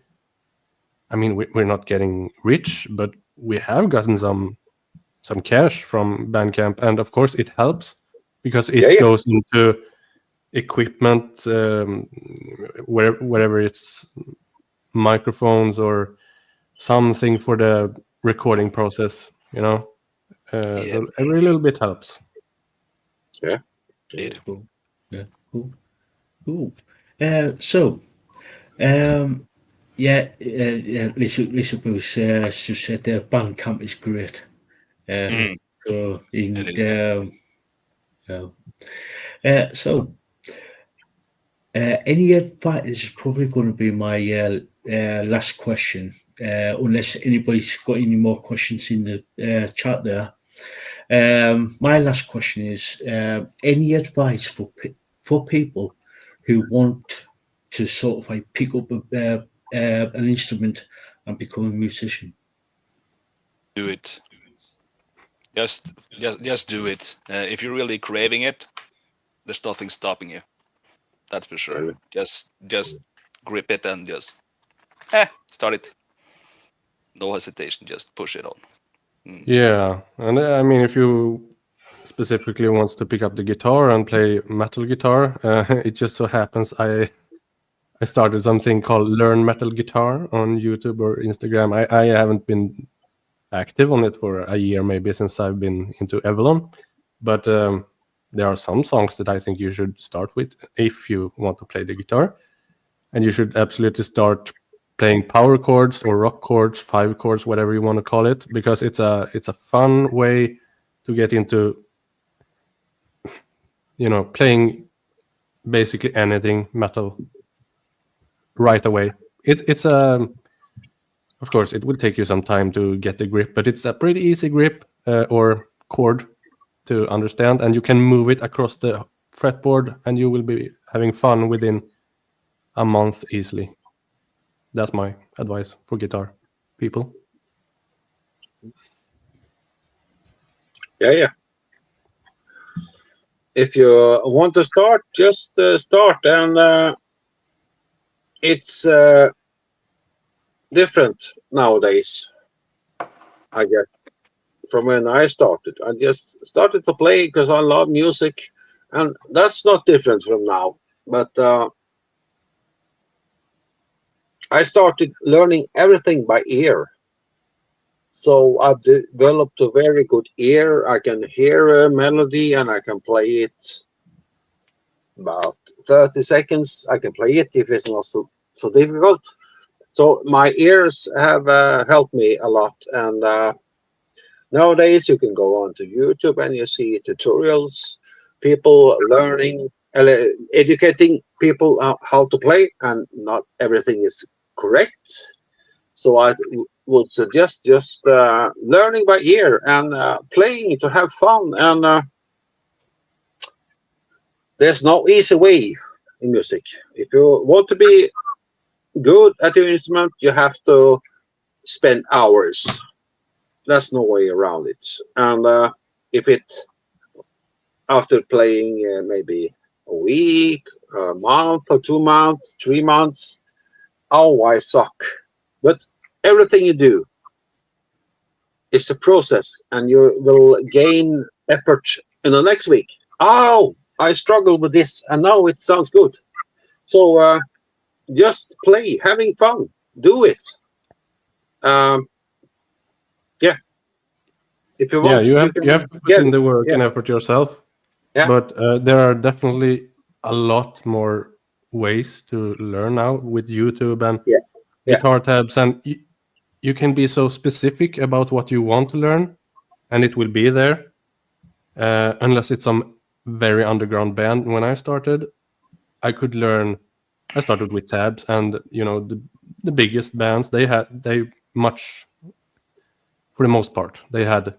I mean, we're not getting rich, but we have gotten some cash from Bandcamp, and of course it helps because it Yeah. goes into equipment, wherever it's microphones or something for the recording process, you know. Yeah. So every little bit helps. Indeed. Cool. Yeah, cool. Cool. So, Lisaboo said Bandcamp is great. Mm, So, it is. so any advice? This is probably going to be my last question, unless anybody's got any more questions in the chat there. My last question is: any advice for people who want to sort of like pick up an instrument and become a musician? Do it. Just do it. If you're really craving it, there's nothing stopping you. That's for sure. Just grip it and just start it. No hesitation. Just push it on. Yeah, and I mean, if you specifically wants to pick up the guitar and play metal guitar, it just so happens I started something called Learn Metal Guitar on YouTube or Instagram. I haven't been active on it for a year maybe since I've been into Evilon, but there are some songs that I think you should start with if you want to play the guitar, and you should absolutely start playing power chords or rock chords, 5 chords, whatever you want to call it, because it's a fun way to get into, you know, playing basically anything metal right away. It's of course it will take you some time to get the grip, but it's a pretty easy grip or chord to understand, and you can move it across the fretboard and you will be having fun within a month easily. That's my advice for guitar people. Yeah. If you want to start, just start, and it's different nowadays, I guess, from when I started. I just started to play because I love music, and that's not different from now. But I started learning everything by ear. So I've developed a very good ear. I can hear a melody and I can play it about 30 seconds. I can play it if it's not so difficult. So my ears have helped me a lot. And nowadays you can go on to YouTube and you see tutorials, people learning, educating people how to play, and not everything is correct. So I would suggest just learning by ear and playing to have fun. And there's no easy way in music. If you want to be good at your instrument, you have to spend hours. There's no way around it. And if it, after playing maybe a week, a month or 2 months, 3 months, oh, I suck. But everything you do is a process, and you will gain effort in the next week. Oh, I struggled with this, and now it sounds good. So just play, having fun, do it. Yeah. If you want, You have to put in the work and effort yourself. Yeah. But there are definitely a lot more ways to learn now with YouTube and guitar tabs, and you can be so specific about what you want to learn, and it will be there, unless it's some very underground band. When I started, I started with tabs, and you know the biggest bands, they much, for the most part, they had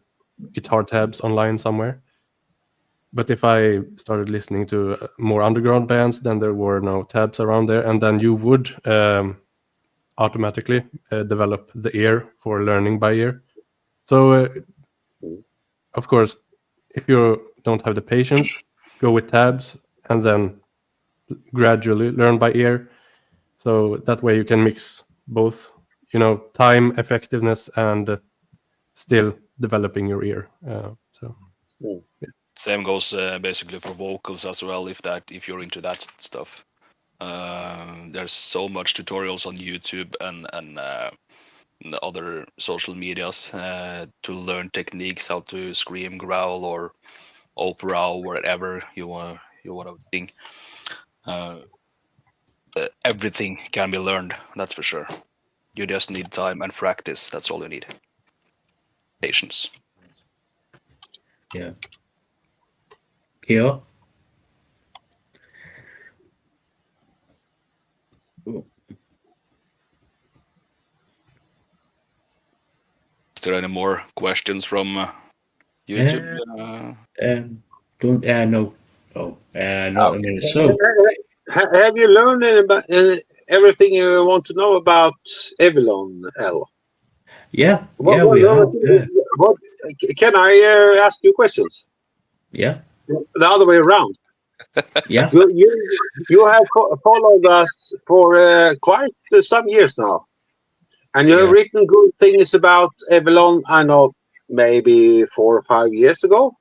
guitar tabs online somewhere. But if I started listening to more underground bands, then there were no tabs around there, and then you would automatically develop the ear for learning by ear. So, of course, if you don't have the patience, go with tabs and then gradually learn by ear. So that way you can mix both time effectiveness and still developing your ear. So Same goes basically for vocals as well. If you're into that stuff, there's so much tutorials on YouTube and other social medias to learn techniques, how to scream, growl, or opera, or whatever you want to sing. Everything can be learned, that's for sure. You just need time and practice. That's all you need. Patience. Yeah. Here. Is there any more questions from YouTube? Don't no. Oh, not a minute. So, Have you learned about everything you want to know about Evilon, L? yeah, we have. Yeah. What, can I ask you questions? Yeah. The other way around. Yeah. You have followed us for quite some years now, and you have written good things about Evilon. I know, maybe 4 or 5 years ago.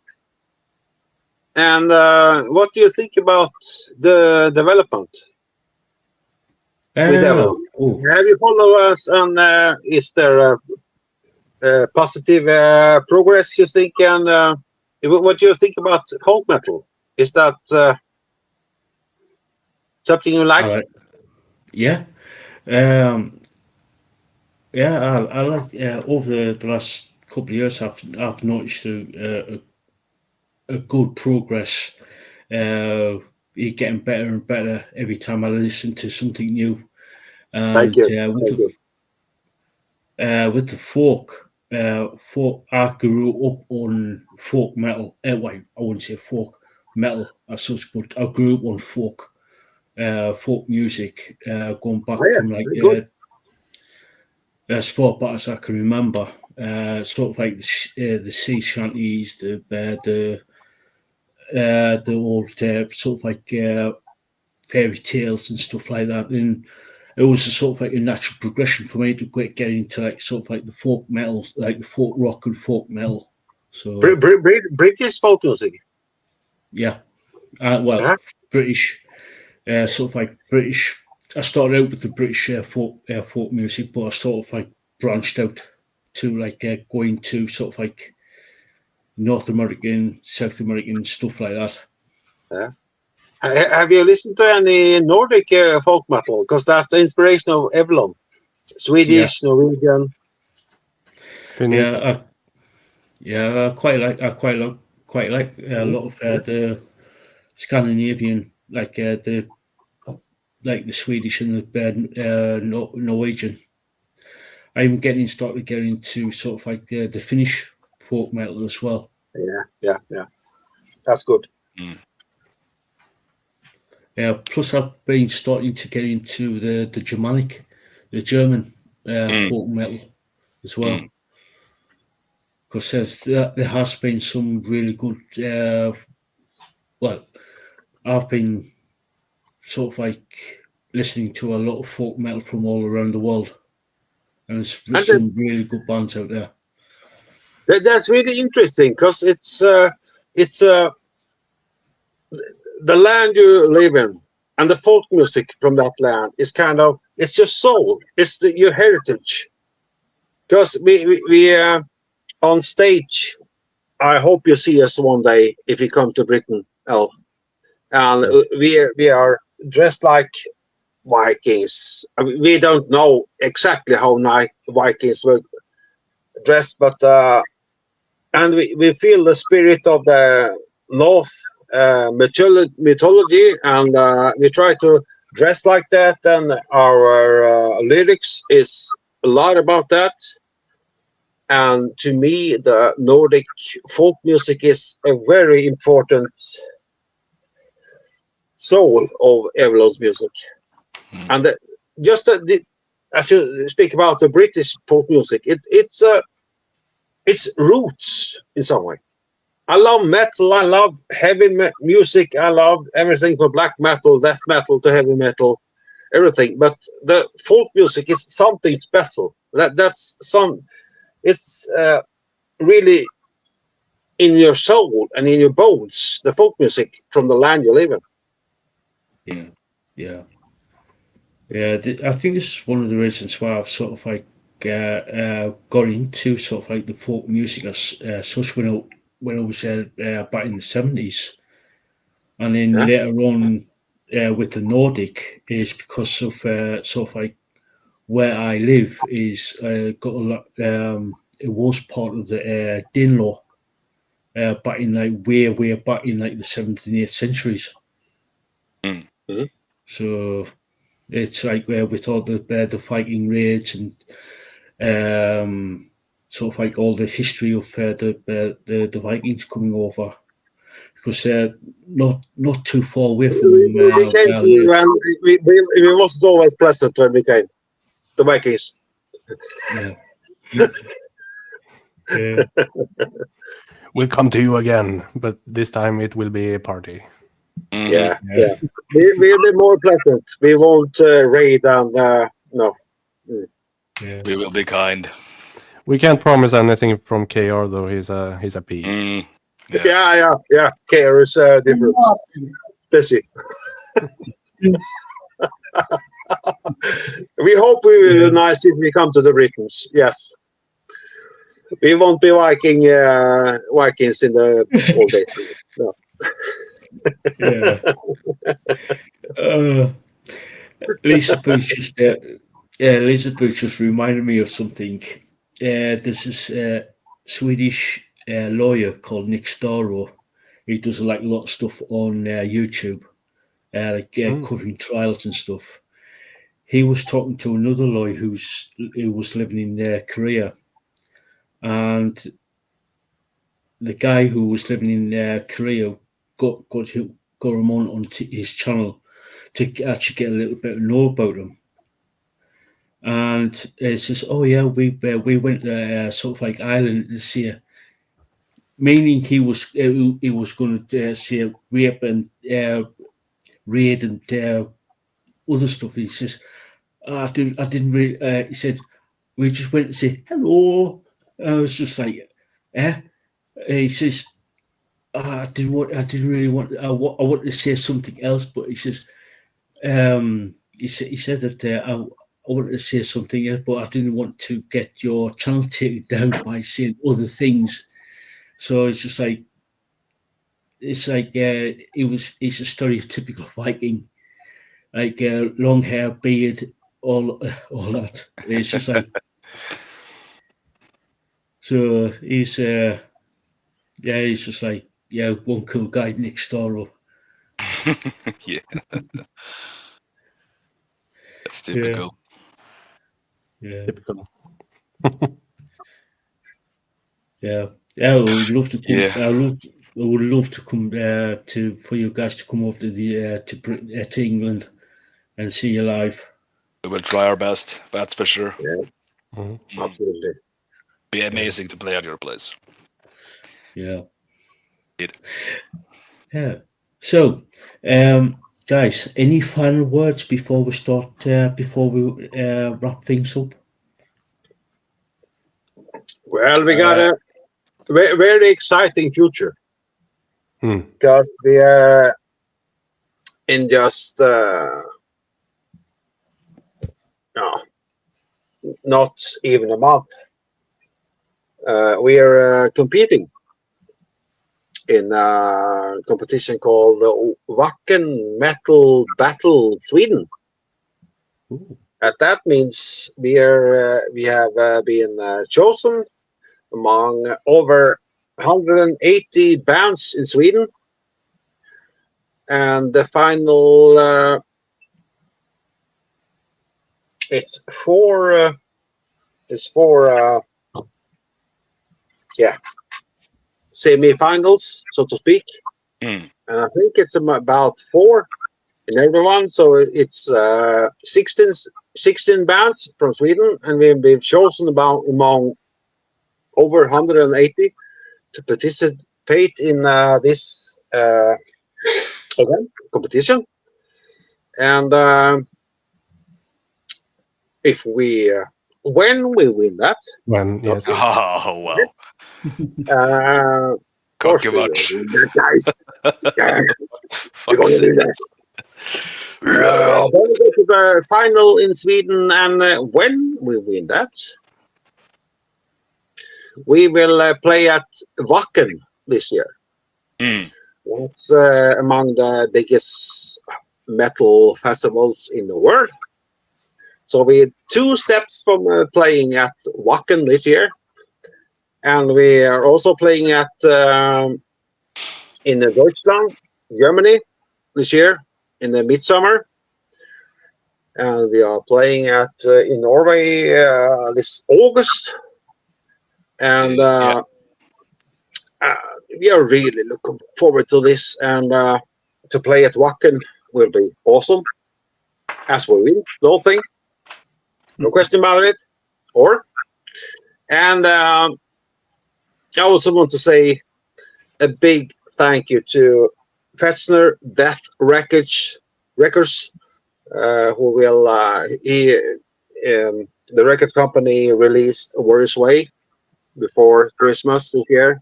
And what do you think about the development with Evilon? Have you followed us, and is there a positive progress, you think? And what do you think about folk metal? Is that something you like? Right. Yeah. Yeah, I like over the last couple of years, I've noticed a good progress. You're getting better and better every time I listen to something new. And Thank you. with the folk, I grew up on folk metal. Well, I wouldn't say folk metal as such, but I grew up on folk music, going back from as far back as I can remember. Sort of like the sea shanties, the old sort of like fairy tales and stuff like that. And it was a sort of like a natural progression for me to get into like sort of like the folk metal, like the folk rock and folk metal. So British folk music. Yeah, British, sort of like British. I started out with the British folk music, but I sort of like branched out to like going to sort of like North American, South American stuff like that. Yeah. Have you listened to any Nordic folk metal? Because that's the inspiration of Evilon. Swedish, Norwegian. Finnish. I quite like a lot of the Scandinavian, like the Swedish and the Norwegian. I'm started getting into sort of like the Finnish folk metal as well. Yeah. That's good. Plus, I've been starting to get into the German folk metal as well. Because there has been some really good. I've been sort of like listening to a lot of folk metal from all around the world, and there's some really good bands out there. That's really interesting, because it's the land you live in, and the folk music from that land is kind of, it's your soul, it's your heritage. Because we on stage, I hope you see us one day if you come to Britain, El. And we are dressed like Vikings. I mean, we don't know exactly how Vikings were dressed, but and we feel the spirit of the North mythology, and we try to dress like that, and our lyrics is a lot about that. And to me, the Nordic folk music is a very important soul of Evilon's music. And as you speak about the British folk music, it's roots in some way. I love metal, I love heavy music, I love everything from black metal, death metal to heavy metal, everything. But the folk music is something special. That's some. It's really in your soul and in your bones. The folk music from the land you live in. Yeah. I think this is one of the reasons why I've sort of like got into sort of like the folk music as such when I was back in the 70s, and then Yeah. later on with the Nordic is because of sort of like where I live is got a lot. It was part of the Danelaw back in like way back in like the 7th and 8th centuries. Mm. Mhm. So it's like with all the Viking raids and sort of like all the history of the Vikings coming over, because not too far away from We came where I live. to, and we wasn't always pleasant when we came. The Vikings. Yeah. Yeah. We'll come to you again, but this time it will be a party. Mhm. Yeah. Yeah. We'll be more pleasant. We won't raid and no. Yeah. We will be kind. We can't promise anything from KR though. He's a beast. Mm. Yeah. Yeah. Care is different. Busy. We hope we will Yeah. be nice if we come to the Britons. Yes. We won't be Vikings in the old days. No. Yeah. Uh, Lisaboo just reminded me of something. There's this Swedish lawyer called Nick Starro. He does like a lot of stuff on YouTube, Mm. covering trials and stuff. He was talking to another lawyer who was living in Korea, and the guy who was living in Korea got him on his channel to actually get a little bit of know about him. And it says, "Oh yeah, we went sort of like Ireland this year," meaning he was going to say rape and raid and other stuff. He says, I didn't really." He said, "We just went to say hello." I was just like, "Eh?" He says, I didn't really want. I wanted to say something else, but he says, he said that I wanted to say something else, but I didn't want to get your channel taken down by saying other things. So it's just like it's a stereotypical Viking, like long hair, beard, all that. It's just like so he's he's just like one cool guy, Nick Starro. Yeah. That's Yeah. typical. Yeah. Typical. Yeah, I would love to come. Yeah. I would love to come for you guys to come over to the to England and see you live. We will try our best. That's for sure. Yeah, Mhm. absolutely. Be amazing to play at your place. Yeah, It. yeah. So, guys, any final words before we start? Before we wrap things up? Well, we got a very exciting future Hmm. because we are in just no, not even a month. We are competing in a competition called Wacken Metal Battle Sweden. Ooh. And that means we have been chosen among over 180 bands in Sweden, and the final it's four semi-finals, so to speak. Mm. And I think it's about 4 in everyone. So it's 16 bands from Sweden, and we've been chosen among over 180 to participate in this event competition. And if we when we win that, When yes, Oh wow. of course Cocky we will much. win that, guys. Yeah, we're Fuck's gonna win sake. that. Then we go to the final in Sweden, and when we win that, we will play at Wacken this year. Mm. That's among the biggest metal festivals in the world. So we're 2 steps from playing at Wacken this year, and we are also playing at in Deutschland, Germany this year in the midsummer, and we are playing at in Norway this August, and Yeah. we are really looking forward to this, and to play at Wacken will be awesome, as we win the whole thing, no question about it. And I also want to say a big thank you to Fetzner Death Records, who will the record company released Warrior's Way before Christmas this year,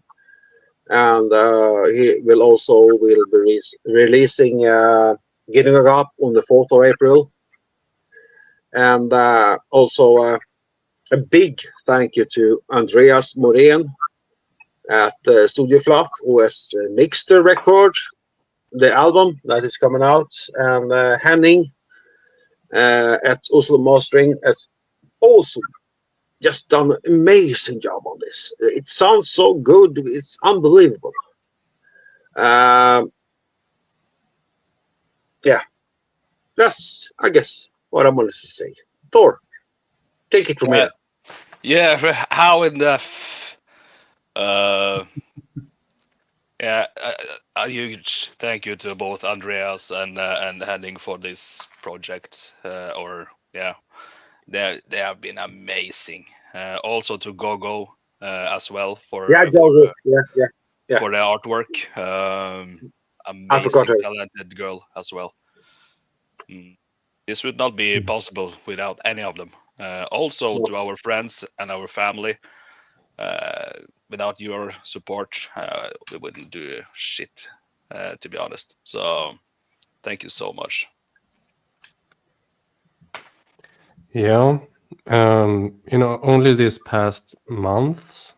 and he will also be releasing Getting Up on the 4th of April, and also a big thank you to Andreas Morén at Studio Fluff, who has mixed the record, the album that is coming out, and Henning at Oslo Mastering has also just done an amazing job on this. It sounds so good, it's unbelievable. Yeah, that's, I guess, what I wanted to say. Thor, take it from here. Yeah, how in the yeah, a huge thank you to both Andreas and Henning for this project. They have been amazing. Also to Gogo as well for Yeah, Joe. Yeah. for the artwork. I forgot Amazing, her. talented girl as well. This would not be possible without any of them. Also No. to our friends and our family. Without your support, we wouldn't do shit, to be honest. So, thank you so much. yeah. Only this past months,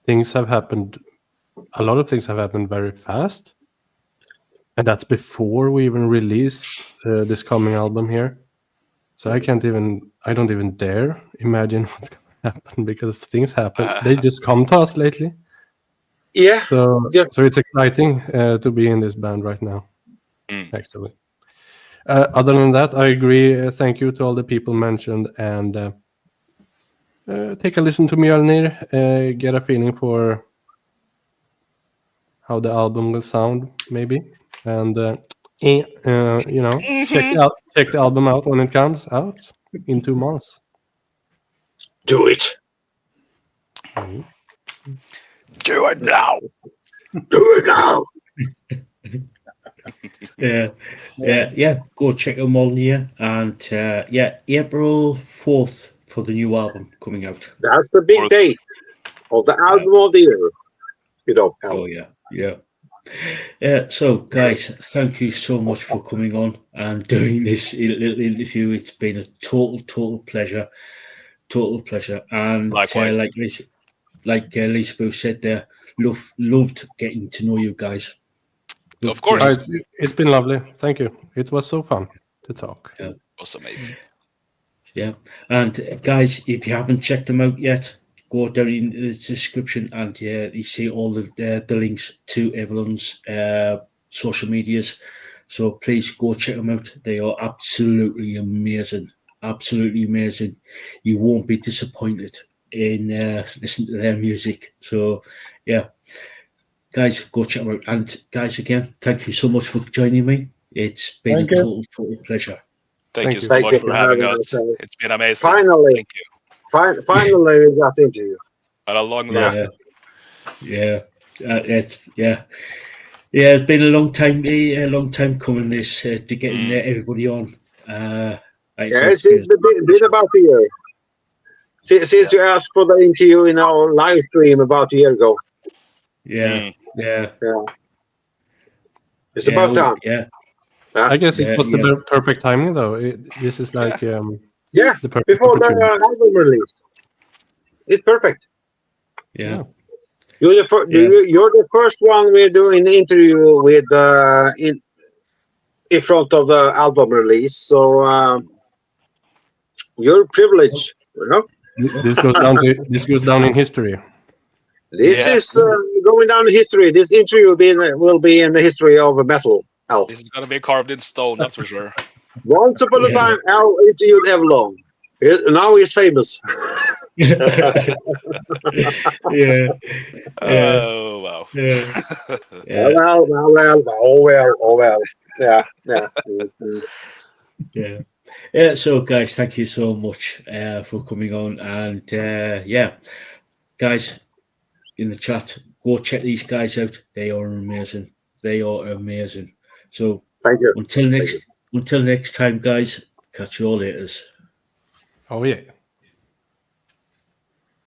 things have happened. A lot of things have happened very fast, and that's before we even released this coming album here. So I don't even dare imagine what's gonna happen, because things happen. They just come to us lately. Yeah. So Yeah. so it's exciting to be in this band right now. Actually. Other than that, I agree. Thank you to all the people mentioned, and take a listen to Mjolnir. Get a feeling for how the album will sound, maybe, and check the album out when it comes out in 2 months. Do it. Mhm. Do it now. Do it now. Yeah. Go check them all near, and April 4th for the new album coming out. That's the big date of the album of the year. Oh yeah. So guys, thank you so much for coming on and doing this little interview. It's been a total pleasure. And Likewise. like Lisaboo said there, loved getting to know you guys. Of course. It's been lovely. Thank you. It was so fun to talk. Yeah. It was amazing. Yeah. And guys, if you haven't checked them out yet, go down in the description, and you see all the links to Evilon's social medias. So please go check them out. They are absolutely amazing. You won't be disappointed in listening to their music. So yeah, guys, go check them out. And guys, again, thank you so much for joining me. It's been a total pleasure. Thank you so Thank much you for for having having us. us. It's been amazing. Finally. Thank you. Finally, we got into you. At a long last. It's been a long time coming this to getting everybody on. It's been about a year. Since you asked for the interview in our live stream about a year ago. Yeah, yeah, Yeah. It's yeah, about time. yeah. I guess Yeah, it was yeah. the perfect timing, though. This is like Yeah, the perfect before the opportunity. album release. It's perfect. Yeah. You're the Yeah. you're the first one we're doing the interview with in front of the album release. So you're privileged, you know. This goes down in history. This Yeah. is going down in history. This interview will be in the history of metal. Al. This is gonna be carved in stone, that's for sure. Once upon a Yeah. time, Al interviewed Evilon. Now he's famous. Yeah. Yeah. Oh wow. Yeah. Yeah. Oh well. Yeah. Yeah. Yeah. So, guys, thank you so much for coming on. And yeah, guys in the chat, go check these guys out. They are amazing. They are amazing. So, Thank you. until next time, guys, catch you all later. Oh yeah.